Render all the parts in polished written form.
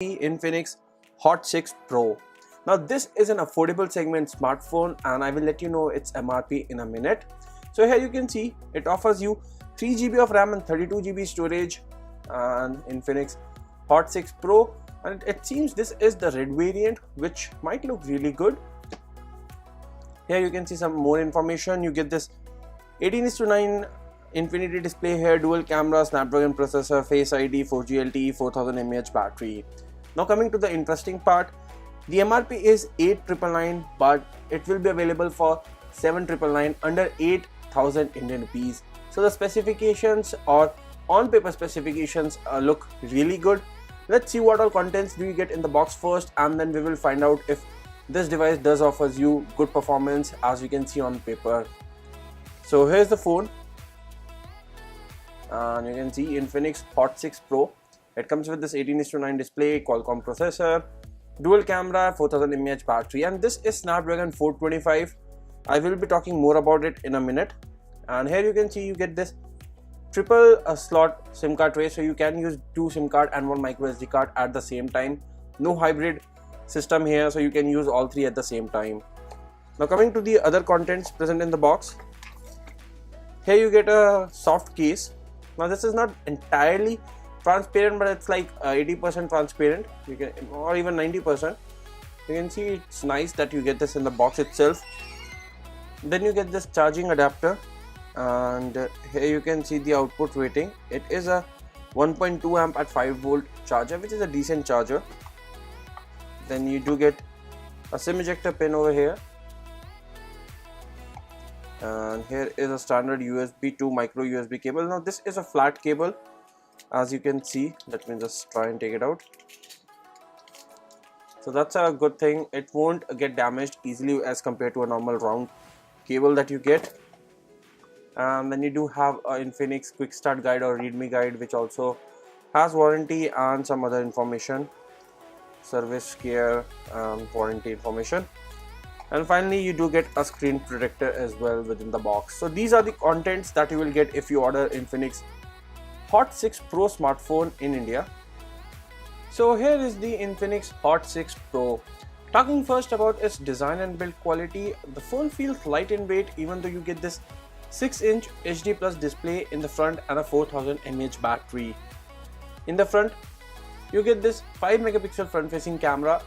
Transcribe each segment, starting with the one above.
Infinix Hot 6 Pro. Now this is an affordable segment smartphone and I will let you know its MRP in a minute. So here you can see it offers you 3 GB of RAM and 32 GB storage and Infinix Hot 6 Pro, and it seems this is the red variant, which might look really good. Here you can see some more information. You get this 18:9 infinity display here, dual camera, Snapdragon processor, Face ID, 4G LTE, 4000 mAh battery. Now coming to the interesting part, the MRP is 8,999, but it will be available for 7,999 under 8,000 Indian rupees. So the specifications or on paper specifications look really good. Let's see what all contents do you get in the box first, and then we will find out if this device does offers you good performance as you can see on paper. So here's the phone, and you can see Infinix Hot 6 Pro. It comes with this 18:9 display, Qualcomm processor, dual camera, 4000 mAh battery, and this is Snapdragon 425. I will be talking more about it in a minute. And here you can see you get this triple slot SIM card tray, so you can use 2 SIM card and 1 microSD card at the same time. No hybrid system here, so you can use all 3 at the same time. Now coming to the other contents present in the box, here you get a soft case. Now this is not entirely transparent, but it's like 80% transparent, you can, or even 90%. You can see it's nice that you get this in the box itself. Then you get this charging adapter, and here you can see the output rating. It is a 1.2 amp at 5 volt charger, which is a decent charger. Then you do get a SIM ejector pin over here, and here is a standard USB to micro USB cable. Now this is a flat cable, as you can see. Let me just try and take it out. So that's a good thing, it won't get damaged easily as compared to a normal round cable that you get. And then you do have a Infinix quick start guide or readme guide, which also has warranty and some other information, service care and warranty information. And finally you do get a screen protector as well within the box. So these are the contents that you will get if you order Infinix Hot 6 Pro smartphone in India. So here is the Infinix Hot 6 Pro. Talking first about its design and build quality, the phone feels light in weight even though you get this 6-inch HD Plus display in the front and a 4000 mAh battery. In the front you get this 5 megapixel front facing camera.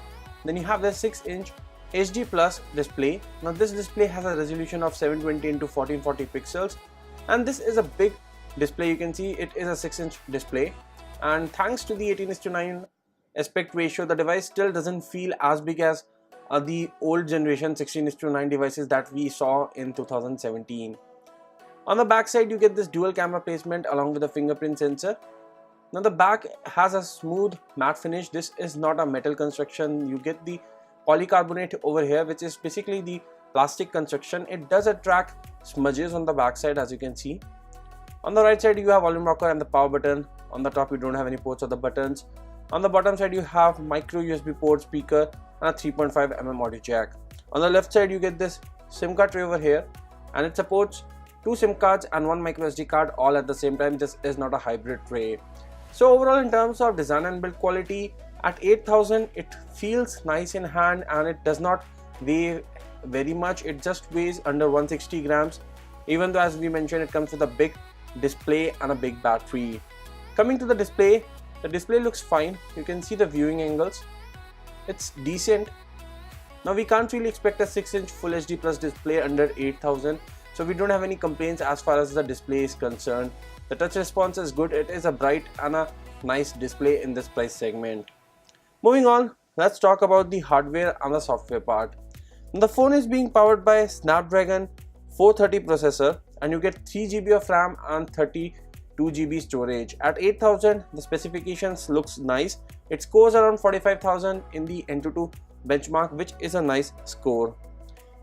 Then you have the 6-inch HD Plus display. Now this display has a resolution of 720 into 1440 pixels, and this is a big display. You can see it is a 6-inch display, and thanks to the 18:9 aspect ratio, the device still doesn't feel as big as the old generation 16:9 devices that we saw in 2017. On the back side you get this dual camera placement along with a fingerprint sensor. Now the back has a smooth matte finish. This is not a metal construction. You get the polycarbonate over here, which is basically the plastic construction. It does attract smudges on the back side, as you can see. On the right side you have volume rocker and the power button. On the top you don't have any ports or the buttons. On the bottom side you have micro USB port, speaker and a 3.5mm audio jack. On the left side you get this SIM card tray over here, and it supports 2 SIM cards and 1 microSD card all at the same time. This is not a hybrid tray. So overall, in terms of design and build quality, at 8,000 it feels nice in hand, and it does not weigh very much. It just weighs under 160 grams, even though, as we mentioned, it comes with a big display and a big battery. Coming to the display looks fine. You can see the viewing angles, it's decent. Now we can't really expect a 6-inch Full HD Plus display under 8,000, so we don't have any complaints as far as the display is concerned. The touch response is good. It is a bright and a nice display in this price segment. Moving on, let's talk about the hardware and the software part. The phone is being powered by Snapdragon 430 processor, and you get 3 GB of RAM and 32 GB storage. At 8,000 the specifications looks nice. It scores around 45,000 in the AnTuTu benchmark, which is a nice score.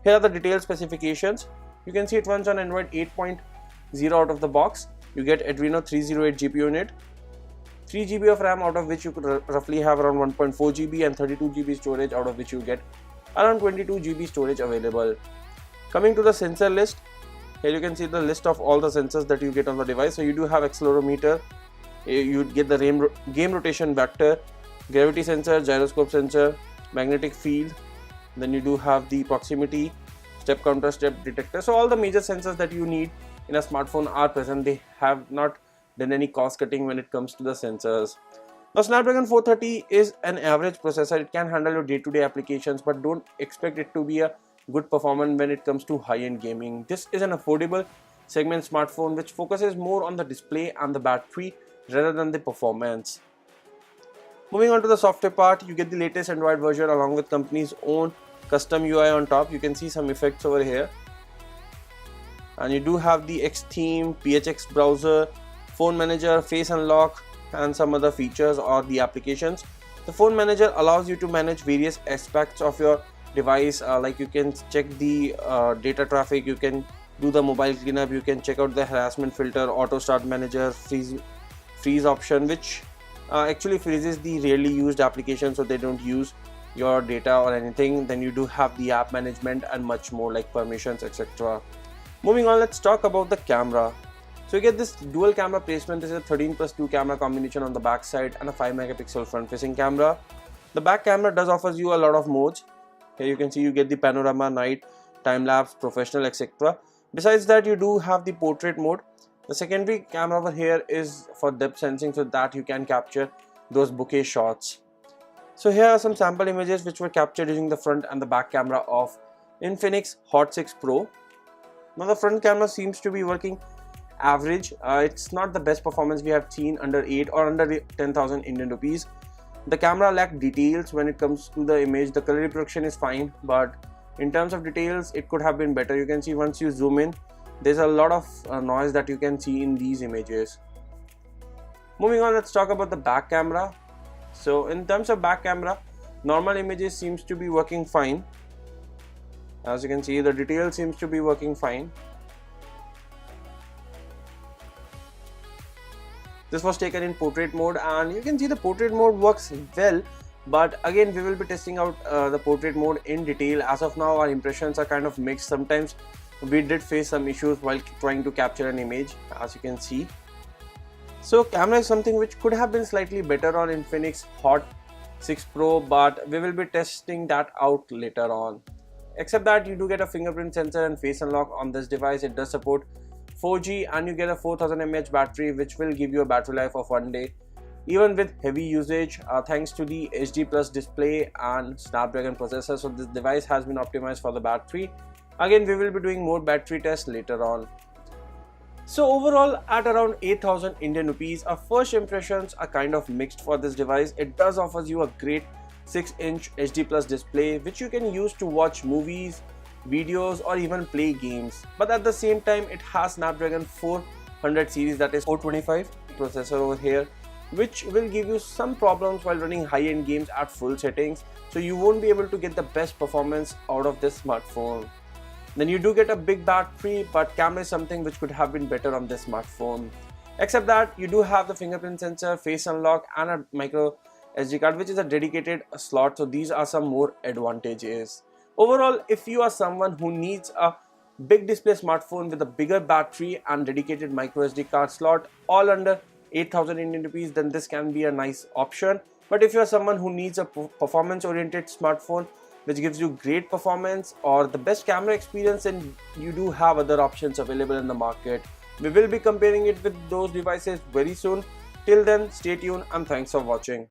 Here are the detailed specifications. You can see it runs on Android 8.0 out of the box. You get Adreno 308 GPU unit, 3 GB of RAM, out of which you could roughly have around 1.4 GB, and 32 GB storage, out of which you get around 22 GB storage available. Coming to the sensor list, here you can see the list of all the sensors that you get on the device. So you do have accelerometer, you get the game rotation vector, gravity sensor, gyroscope sensor, magnetic field. Then you do have the proximity, step counter, step detector. So all the major sensors that you need in a smartphone are present. They have not done any cost cutting when it comes to the sensors. Now Snapdragon 430 is an average processor. It can handle your day-to-day applications, but don't expect it to be a good performance when it comes to high-end gaming. This is an affordable segment smartphone which focuses more on the display and the battery rather than the performance. Moving on to the software part, you get the latest Android version along with company's own custom UI on top. You can see some effects over here. And you do have the X theme, PHX browser, phone manager, face unlock, and some other features or the applications. The phone manager allows you to manage various aspects of your device, like you can check the data traffic, you can do the mobile cleanup, you can check out the harassment filter, auto start manager, freeze option, which actually freezes the rarely used applications so they don't use your data or anything. Then you do have the app management and much more like permissions, etc. Moving on, let's talk about the camera. So you get this dual camera placement. This is a 13+2 camera combination on the back side and a 5 megapixel front facing camera. The back camera does offers you a lot of modes. Here you can see you get the panorama, night, time lapse, professional, etc. Besides that, you do have the portrait mode. The secondary camera over here is for depth sensing so that you can capture those bokeh shots. So here are some sample images which were captured using the front and the back camera of Infinix Hot 6 Pro. Now the front camera seems to be working average. It's not the best performance we have seen under 8 or under 10,000 Indian rupees. The camera lacked details when it comes to the image. The color reproduction is fine, but in terms of details it could have been better. You can see once you zoom in, there's a lot of noise that you can see in these images. Moving on, let's talk about the back camera. So in terms of back camera, normal images seems to be working fine. As you can see, the detail seems to be working fine. This was taken in portrait mode and you can see the portrait mode works well, but again we will be testing out the portrait mode in detail. As of now our impressions are kind of mixed. Sometimes we did face some issues while trying to capture an image, as you can see. So camera is something which could have been slightly better on Infinix Hot 6 Pro, but we will be testing that out later on. Except that you do get a fingerprint sensor and face unlock on this device. It does support 4G and you get a 4000 mAh battery which will give you a battery life of 1 day even with heavy usage, thanks to the HD Plus display and Snapdragon processor. So this device has been optimized for the battery. Again, we will be doing more battery tests later on. So overall, at around 8,000 Indian rupees, our first impressions are kind of mixed for this device. It does offers you a great 6-inch HD Plus display which you can use to watch movies, videos or even play games, but at the same time it has Snapdragon 400 series, that is 425 processor over here, which will give you some problems while running high-end games at full settings. So you won't be able to get the best performance out of this smartphone. Then you do get a big battery, but camera is something which could have been better on this smartphone. Except that you do have the fingerprint sensor, face unlock and a micro SD card which is a dedicated slot. So these are some more advantages. Overall, if you are someone who needs a big display smartphone with a bigger battery and dedicated microSD card slot all under 8,000 Indian rupees, then this can be a nice option. But if you are someone who needs a performance oriented smartphone which gives you great performance or the best camera experience, then you do have other options available in the market. We will be comparing it with those devices very soon. Till then, stay tuned and thanks for watching.